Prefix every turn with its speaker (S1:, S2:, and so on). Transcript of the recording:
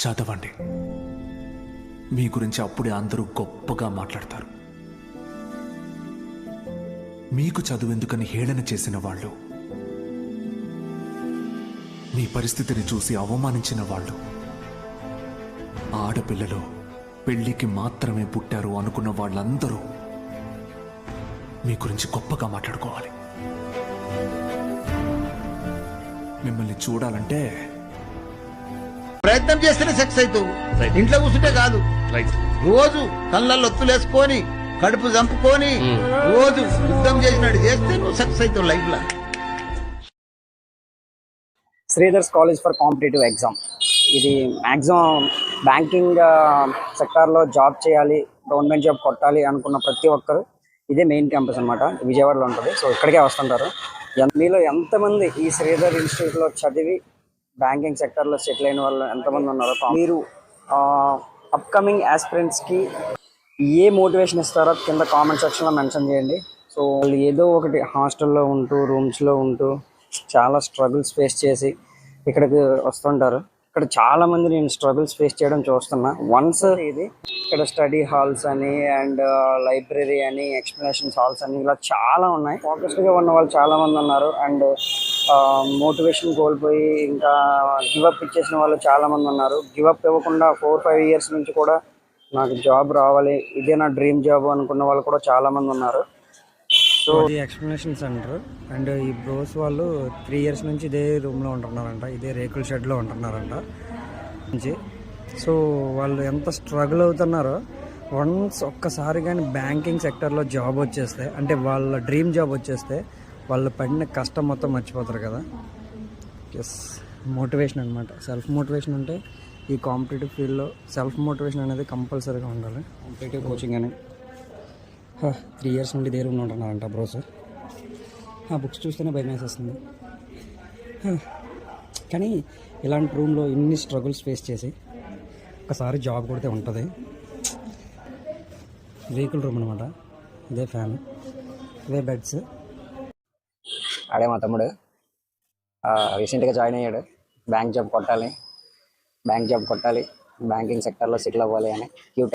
S1: చదవండి. మీ గురించి అప్పుడే అందరూ గొప్పగా మాట్లాడతారు. మీకు చదువెందుకని హేళన చేసిన వాళ్ళు, మీ పరిస్థితిని చూసి అవమానించిన వాళ్ళు, ఆడపిల్లలు పెళ్లికి మాత్రమే పుట్టారు అనుకున్న వాళ్ళందరూ మీ గురించి గొప్పగా మాట్లాడుకోవాలి. మిమ్మల్ని చూడాలంటే
S2: ప్రయత్నం చేస్తేనే సెక్స్ అవుతావు. ఇంట్లో కూర్చుంటే కాదు. రోజు కళ్ళల్లో ఒత్తులేసుకొని కడుపు చంపుకొని రోజు యుద్ధం చేసినట్టు చేస్తే నువ్వు సక్సెస్ అవుతావు లైఫ్ లో.
S3: Sridhar's college for competitive exam. ఇది మ్యాక్సిమం బ్యాంకింగ్ సెక్టార్లో జాబ్ చేయాలి, గవర్నమెంట్ జాబ్ కొట్టాలి అనుకున్న ప్రతి ఒక్కరు ఇదే మెయిన్ క్యాంపస్ అనమాట. విజయవాడలో ఉంటుంది. సో ఇక్కడికే వస్తుంటారు. మీలో ఎంతమంది ఈ శ్రీధర్ ఇన్స్టిట్యూట్లో చదివి బ్యాంకింగ్ సెక్టార్లో సెటిల్ అయిన వాళ్ళు ఎంతమంది ఉన్నారు? మీరు అప్కమింగ్ ఆస్పిరెంట్స్కి ఏ మోటివేషన్ ఇస్తారో కింద కామెంట్ సెక్షన్లో మెన్షన్ చేయండి. సో వాళ్ళు ఏదో ఒకటి హాస్టల్లో ఉంటూ రూమ్స్లో ఉంటూ చాలా స్ట్రగుల్స్ ఫేస్ చేసి ఇక్కడికి వస్తుంటారు. ఇక్కడ చాలామంది నేను స్ట్రగుల్స్ ఫేస్ చేయడం చూస్తున్నా. వన్స్ ఇది ఇక్కడ స్టడీ హాల్స్ అని అండ్ లైబ్రరీ అని ఎక్స్ప్లెనేషన్స్ హాల్స్ అని ఇలా చాలా ఉన్నాయి. ఫోకస్డ్గా ఉన్న వాళ్ళు చాలామంది ఉన్నారు. అండ్ మోటివేషన్ కోల్పోయి ఇంకా గివప్ ఇచ్చేసిన వాళ్ళు చాలామంది ఉన్నారు. గివప్ ఇవ్వకుండా 4-5 ఇయర్స్ నుంచి కూడా నాకు జాబ్ రావాలి, ఇదే నా డ్రీమ్ జాబ్ అనుకున్న వాళ్ళు కూడా చాలామంది ఉన్నారు.
S4: సో ఇది ఎక్స్ప్లెనేషన్ సెంటర్ అండ్ ఈ బ్రోస్ వాళ్ళు 3 ఇయర్స్ నుంచి ఇదే రూమ్లో ఉంటున్నారంట, ఇదే రేకుల షెడ్లో ఉంటున్నారంట నుంచి. సో వాళ్ళు ఎంత స్ట్రగుల్ అవుతున్నారో, వన్స్ ఒక్కసారి కానీ బ్యాంకింగ్ సెక్టర్లో జాబ్ వచ్చేస్తే, అంటే వాళ్ళ డ్రీమ్ జాబ్ వచ్చేస్తే వాళ్ళు పడిన కష్టం మొత్తం మర్చిపోతారు కదా. ఎస్, మోటివేషన్ అనమాట. సెల్ఫ్ మోటివేషన్ అంటే ఈ కాంపిటేటివ్ ఫీల్డ్లో సెల్ఫ్ మోటివేషన్ అనేది కంపల్సరీగా ఉండాలి. కాంపిటేటివ్ కోచింగ్ అని 3 ఇయర్స్ నుండి ఇదే రూమ్లో ఉంటున్నారంట బ్రోస్. ఆ బుక్స్ చూస్తేనే భయం వేసేస్తుంది. కానీ ఇలాంటి రూమ్లో ఇన్ని స్ట్రగుల్స్ ఫేస్ చేసి ఒకసారి జాబ్ కొడితే ఉంటుంది. వెహికల్ రూమ్ అనమాట. ఇదే ఫ్యాన్, ఇదే బెడ్స్.
S3: అడే మా తమ్ముడు రీసెంట్గా జాయిన్ అయ్యాడు. బ్యాంక్ జాబ్ కొట్టాలి, బ్యాంకింగ్ సెక్టర్లో సెటిల్ అవ్వాలి అని.